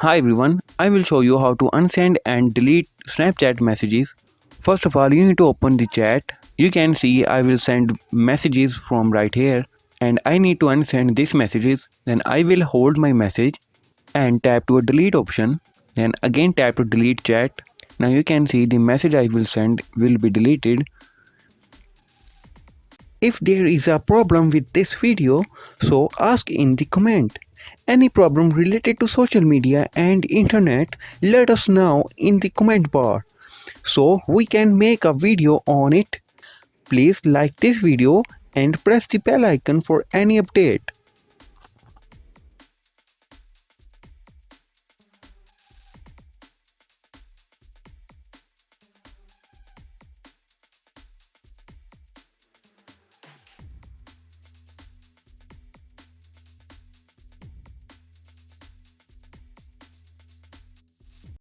Hi everyone, I will show you how to unsend and delete Snapchat messages. First of all, you need to open the chat. You can see I will send messages from right here and I need to unsend these messages. Then I will hold my message and tap to a delete option. Then again tap to delete chat. Now you can see the message I will send will be deleted. If there is a problem with this video, so ask in the comment. Any problem related to social media and internet, let us know in the comment bar so we can make a video on it. Please like this video and press the bell icon for any update.